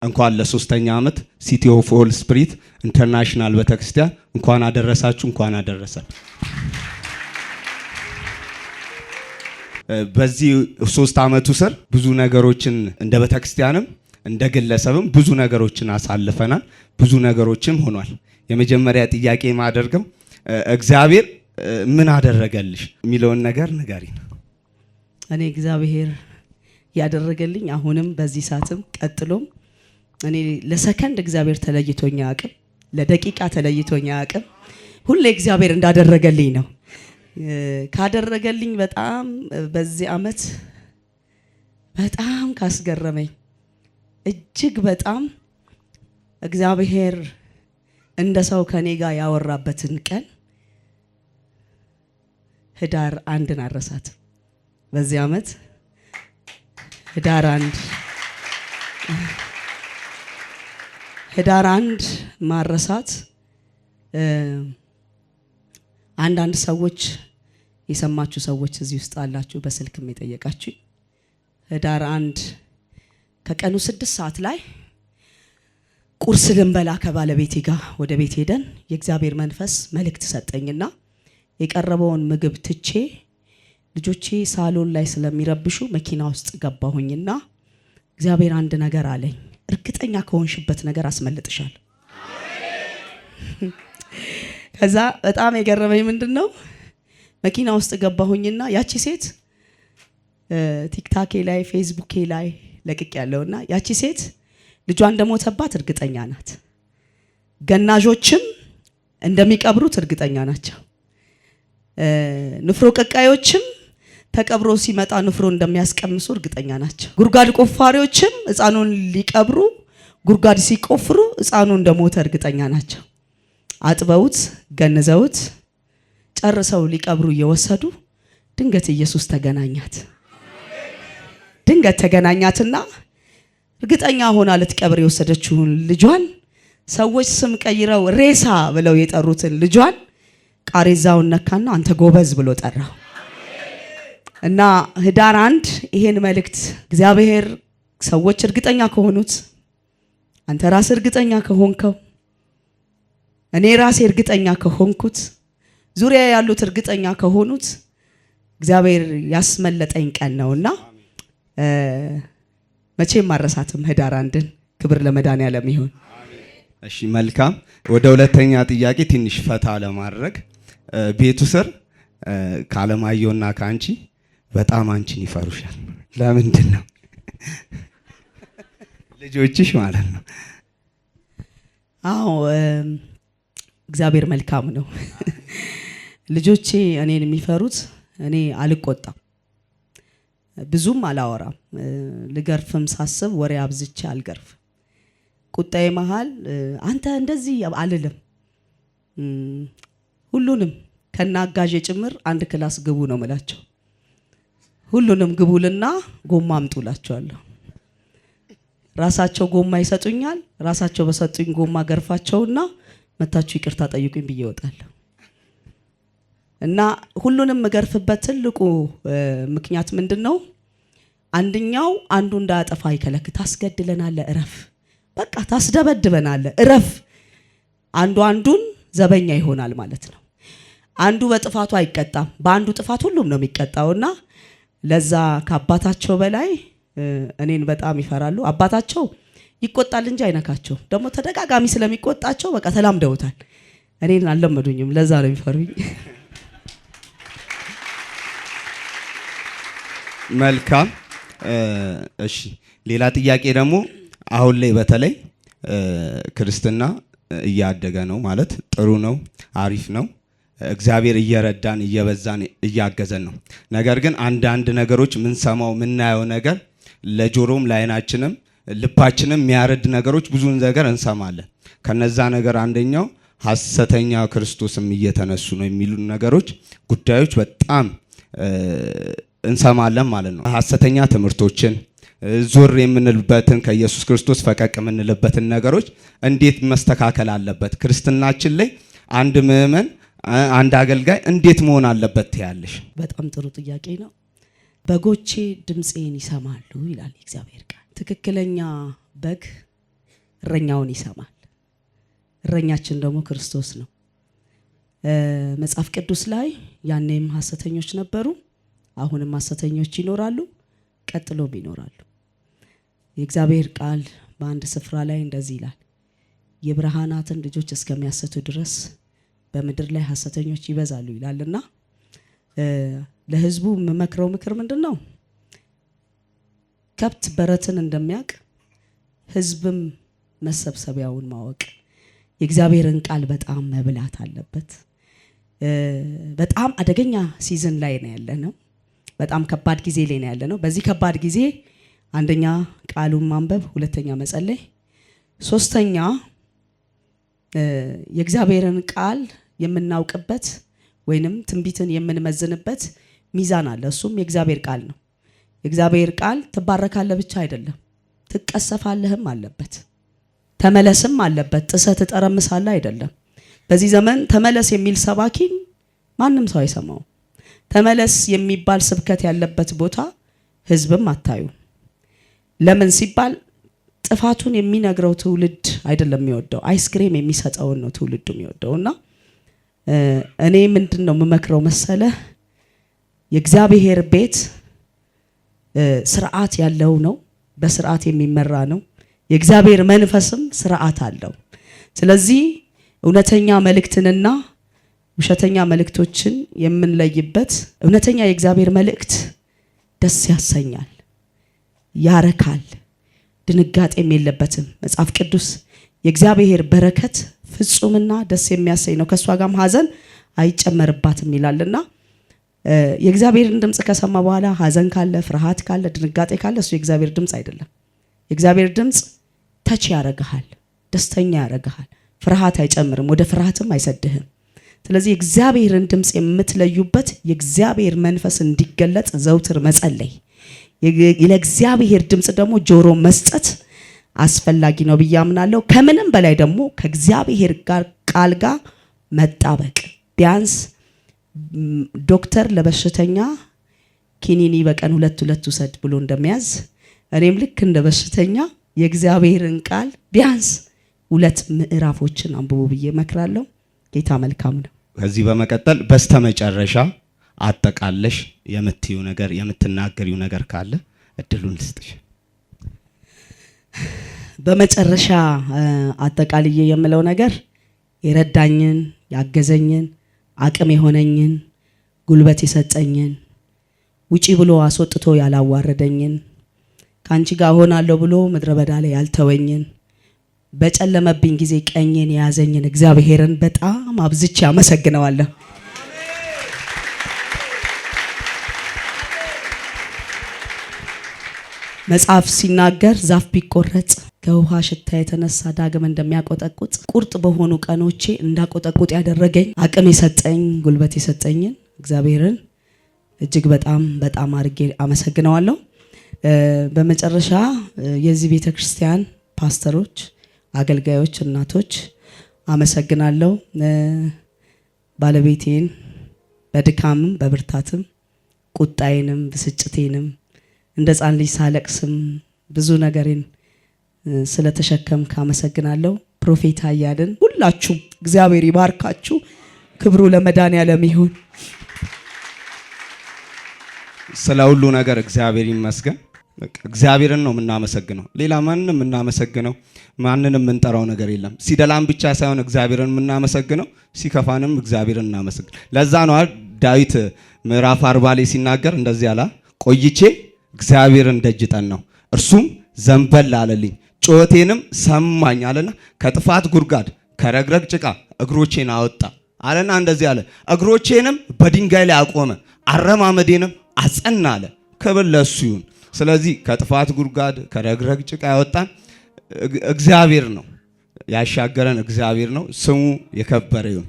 እንኳን ለሶስተኛ ዓመት ሲቲ ኦፍ ኦል ስፒሪት ኢንተርናሽናል ቤተክርስቲያን እንኳን አደረሳችሁ፣ እንኳን አደረሰን። በዚህ 3 ዓመቱ ስር ብዙ ነገሮችን እንደ ቤተክርስቲያንም እንደ ግለሰብም ብዙ ነገሮችን አሳልፈናል። ብዙ ነገሮችም ሆኗል። የመጀመሪያ ጥያቄ ማደርገው እግዚአብሔር ምን አደረገልሽ የሚለውን ነገር ንገሪኝ። እኔ እግዚአብሔር ያደረገልኝ አሁንም በዚህ ሰዓትም ቀጥሎም እኔ ለሰከንድ እግዚአብሔር ተለይቶኛ አቅም ለደቂቃ ተለይቶኛ አቅም ሁሌ እግዚአብሔር እንዳደረገልኝ ነው። ካደረገልኝ በጣም በዚህ አመት በጣም ካስገረመኝ እጅግ በጣም እግዚአብሔር እንደ ሰው ከኔ ጋር ያወራበትን ቀን ህዳር 1 አረሳት። በዚህ አመት ህዳር 1 ማረሳት አንዳንድ ሰዎች የሰማችሁ ሰዎች እዚህ ውስጥ አላችሁ፣ በስልክም የጠየቃችሁ ህዳር 1 ከቀኑ 6 ሰዓት ላይ ቁርስ ልንበላ ከባለቤቴ ጋር ወደ ቤት ሄደን የእግዚአብሔር መንፈስ መልእክት ሰጠኝና የቀረበውን ምግብ ትቼ ልጆቼ ሳሎን ላይ ስለሚረብሹ መኪና ውስጥ ገባሁኝና እግዚአብሔር አንድ ነገር አለኝ። እርግጠኛ ከሆንሽበት ነገር አስመልጥሻል። ከዛ በጣም የገረመኝ ምንድነው መኪና ውስጥ ገባሁኝና ያቺ ሴት ቲክታኬ ላይ ፌስቡኬ ላይ ለቅቅ ያለውና ያቺ ሴት ልጇ እንደሞተባት እርግጠኛ ናት። ገናዦችም እንደሚቀብሩት እርግጠኛ ናቸው። ንፍሮ ቀቃዮችም ተቀብሮ ሲመጣ ንፍሮ እንደሚያስቀምሱ እርግጠኛ ናቸው። ጉርጓድ ቆፋሪዎችም ሕፃኑን ሊቀብሩ ጉርጓድ ሲቆፍሩ ሕፃኑ እንደሞተ እርግጠኛ ናቸው። አጥበውት ገንዘውት ጨርሰው ሊቀብሩ እየወሰዱ ድንገት ኢየሱስ ተገናኛት። ድንገት ተገናኛትና እርግጠኛ ሆና ልትቀብር የወሰደችውን ልጇን ሰዎች ስም ቀይረው ሬሳ ብለው የጠሩትን ልጇን ቃሬዛውን ነካና አንተ ጎበዝ ብሎ ጠራው። እና ህዳር 1 ይሄን መልእክት እግዚአብሔር ሰዎች እርግጠኛ ከሆኑት አንተ ራስህ እርግጠኛ ከሆንከው እኔ ራሴ እርግጠኛ ከሆንኩት ዙሪያ ያሉት እርግጠኛ ከሆኑት እግዚአብሔር ያስመለጠኝ ቀን ነውና መቼም ማረሳትም ህዳር 1 ክብር ለመድኃኒዓለም ይሁን። እሺ መልካም። ወደ ሁለተኛ ጥያቄ ትንሽ ፈታ ለማድረግ ቤቱ ስር ካለማየውና ካንቺ በጣም አንቺን ይፈሩሻል። ለምንድን ነው? ልጆችሽ ማለት ነው። አዎ እግዚአብሔር መልካም ነው። ልጆቼ እኔን የሚፈሩት እኔ አልቆጣም፣ ብዙም አላወራም። ልገርፍም ሳስብ ወሬ አብዝቼ አልገርፍ። ቁጣዬ መሃል አንተ እንደዚህ አልልም። ሁሉንም ከናጋዤ ጭምር አንድ ክላስ ግቡ ነው መላቸው። ሁሉንም ግቡልና ጎማ አምጡላቸዋለሁ። ራሳቸው ጎማ ይሰጡኛል። ራሳቸው በሰጡኝ ጎማ ገርፋቸውና መታችሁ ይቅርታ ጠይቁኝ ብዬ እወጣለሁ። እና ሁሉንም መገርፍበት ትልቁ ምክንያት ምንድነው? አንደኛው አንዱ እንዳያጠፋ ይከለክል። ታስገድለናለህ፣ እረፍ፣ በቃ ታስደበድበናለህ፣ እረፍ። አንዱን ዘበኛ ይሆናል ማለት ነው። አንዱ በጥፋቱ አይቀጣም፣ በአንዱ ጥፋት ሁሉም ነው የሚቀጣውና ለዛ ከአባታቸው በላይ እኔን በጣም ይፈራሉ። አባታቸው ይቆጣል እንጂ አይነካቸው። ደግሞ ተደጋጋሚ ስለሚቆጣቸው በቃ ተላምደውታል። እኔን አልለመዱኝም፣ ለዛ ነው የሚፈሩኝ። መልካም። እሺ ሌላ ጥያቄ ደግሞ አሁን ላይ በተለይ ክርስትና እያደገ ነው ማለት ጥሩ ነው፣ አሪፍ ነው። እግዚአብሔር እየረዳን እየበዛን እያገዘን ነው። ነገር ግን አንዳንድ ነገሮች ምንሰማው ምናየው ነገር ለጆሮም ለዓይናችንም ልባችንም የሚያረድ ነገሮች ብዙ ነገር እንሰማለን። ከነዛ ነገር አንደኛው ሐሰተኛ ክርስቶስም እየተነሱ ነው የሚሉ ነገሮች ጉዳዮች በጣም እንሰማለን ማለት ነው። ሐሰተኛ ትምህርቶችን ዞር የምንልበትን ከኢየሱስ ክርስቶስ ፈቀቅ የምንልበትን ነገሮች እንዴት መስተካከል አለበት? ክርስትናችን ላይ አንድ ምዕመን አንድ አገልጋይ እንዴት መሆን አለበት ያለሽ? በጣም ጥሩ ጥያቄ ነው። በጎቼ ድምጼን ይሰማሉ ይላል እግዚአብሔር ቃል። ትክክለኛ በግ እረኛውን ይሰማል። እረኛችን ደግሞ ክርስቶስ ነው። መጽሐፍ ቅዱስ ላይ ያኔም ሐሰተኞች ነበሩ፣ አሁንም ሐሰተኞች ይኖራሉ፣ ቀጥሎም ይኖራሉ። የእግዚአብሔር ቃል በአንድ ስፍራ ላይ እንደዚህ ይላል፣ የብርሃናትን ልጆች እስከሚያሰቱ ድረስ በምድር ላይ ሐሰተኞች ይበዛሉ ይላልና ለህዝቡ የምመክረው ምክር ምንድነው? ከብት በረትን እንደሚያውቅ ህዝብም መሰብሰቢያውን ማወቅ፣ የእግዚአብሔርን ቃል በጣም መብላት አለበት። በጣም አደገኛ ሲዝን ላይ ነው ያለነው። በጣም ከባድ ጊዜ ላይ ነው ያለነው። በዚህ ከባድ ጊዜ አንደኛ ቃሉን ማንበብ፣ ሁለተኛ መጸለይ፣ ሶስተኛ የእግዚአብሔርን ቃል የምናውቅበት ወይንም ትንቢትን የምንመዝንበት ሚዛን አለ። እሱም የእግዚአብሔር ቃል ነው። የእግዚአብሔር ቃል ትባረካለህ ብቻ አይደለም፣ ትቀሰፋለህም አለበት፣ ተመለስም አለበት። ጥሰህ ትጠረምሳለህ አይደለም። በዚህ ዘመን ተመለስ የሚል ሰባኪ ማንም ሰው አይሰማው። ተመለስ የሚባል ስብከት ያለበት ቦታ ህዝብም አታዩ። ለምን ሲባል ጥፋቱን የሚነግረው ትውልድ አይደለም የሚወደው፣ አይስክሬም የሚሰጠውን ነው ትውልዱ የሚወደውና እኔ ምንድነው የምመክረው መሰለ፣ የእግዚአብሔር ቤት ስርዓት ያለው ነው፣ በስርዓት የሚመራ ነው። የእግዚአብሔር መንፈስም ስርዓት አለው። ስለዚህ እውነተኛ መልእክትንና ውሸተኛ መልእክቶችን የምንለይበት፣ እውነተኛ የእግዚአብሔር መልእክት ደስ ያሰኛል፣ ያረካል፣ ድንጋጤም የለበትም። መጽሐፍ ቅዱስ የእግዚአብሔር በረከት ፍጹምና ደስ የሚያሰኝ ነው፣ ከሷ ጋርም ሐዘን አይጨመርባትም ይላልና የእግዚአብሔርን ድምጽ ከሰማ በኋላ ሐዘን ካለ፣ ፍርሃት ካለ፣ ድንጋጤ ካለ እሱ የእግዚአብሔር ድምጽ አይደለም። የእግዚአብሔር ድምጽ ተች ያረጋል፣ ደስተኛ ያረጋል፣ ፍርሃት አይጨምርም፣ ወደ ፍርሃትም አይሰድህም። ስለዚህ የእግዚአብሔርን ድምጽ የምትለዩበት የእግዚአብሔር መንፈስ እንዲገለጥ ዘውትር መጸለይ፣ ለእግዚአብሔር ድምጽ ደግሞ ጆሮ መስጠት አስፈላጊ ነው ብዬ አምናለሁ። ከምንም በላይ ደግሞ ከእግዚአብሔር ጋር ቃል ጋር መጣበቅ። ቢያንስ ዶክተር ለበሽተኛ ኪኒኒ በቀን 2 ውሰድ ብሎ እንደሚያዝ እኔም ልክ እንደ በሽተኛ የእግዚአብሔርን ቃል ቢያንስ 2 ምዕራፎችን አንብቡ ብዬ መክራለሁ። ጌታ መልካም ነው። ከዚህ በመቀጠል በስተመጨረሻ አጠቃለሽ የምትዩ ነገር የምትናገሪው ነገር ካለ እድሉን ልስጥሽ። በመጨረሻ አጠቃልዬ የምለው ነገር የረዳኝን፣ ያገዘኝን፣ አቅም የሆነኝን፣ ጉልበት የሰጠኝን፣ ውጪ ብሎ አስወጥቶ ያላዋረደኝን፣ ካንቺ ጋር ሆናለሁ ብሎ ምድረ በዳ ላይ ያልተወኝን፣ በጨለመብኝ ጊዜ ቀኝን የያዘኝን እግዚአብሔርን በጣም አብዝቼ አመሰግነዋለሁ። መጽሐፍ ሲናገር ዛፍ ቢቆረጥ ከውሃ ሽታ የተነሳ ዳግም እንደሚያቆጠቁጥ ቁርጥ በሆኑ ቀኖቼ እንዳቆጠቁጥ ያደረገኝ አቅም የሰጠኝ ጉልበት የሰጠኝን እግዚአብሔርን እጅግ በጣም በጣም አድርጌ አመሰግነዋለሁ። በመጨረሻ የዚህ ቤተክርስቲያን ፓስተሮች፣ አገልጋዮች፣ እናቶች አመሰግናለሁ። ባለቤቴን በድካምም በብርታትም ቁጣዬንም ብስጭቴንም እንደ ሕፃን ልጅ ሳለቅስም ብዙ ነገሬን ስለተሸከምክ አመሰግናለሁ። ፕሮፌት አያልን ሁላችሁም እግዚአብሔር ይባርካችሁ። ክብሩ ለመድኃኔዓለም ይሁን። ስለ ሁሉ ነገር እግዚአብሔር ይመስገን። እግዚአብሔርን ነው የምናመሰግነው። ሌላ ማንንም የምናመሰግነው ማንንም የምንጠራው ነገር የለም። ሲደላም ብቻ ሳይሆን እግዚአብሔርን የምናመሰግነው፣ ሲከፋንም እግዚአብሔርን እናመሰግን። ለዛ ነው ዳዊት ምዕራፍ 40 ላይ ሲናገር እንደዚህ አለ፣ ቆይቼ እግዚአብሔርን ደጅ ጠናሁ፣ እርሱም ዘንበል አለልኝ፣ ጩኸቴንም ሰማኝ አለና ከጥፋት ጉድጓድ ከረግረግ ጭቃ እግሮቼን አወጣ አለና እንደዚህ አለ፣ እግሮቼንም በድንጋይ ላይ አቆመ፣ አረማመዴንም አጸና አለ። ክብር ለእሱ ይሁን። ስለዚህ ከጥፋት ጉድጓድ ከረግረግ ጭቃ ያወጣን እግዚአብሔር ነው፣ ያሻገረን እግዚአብሔር ነው። ስሙ የከበረ ይሁን።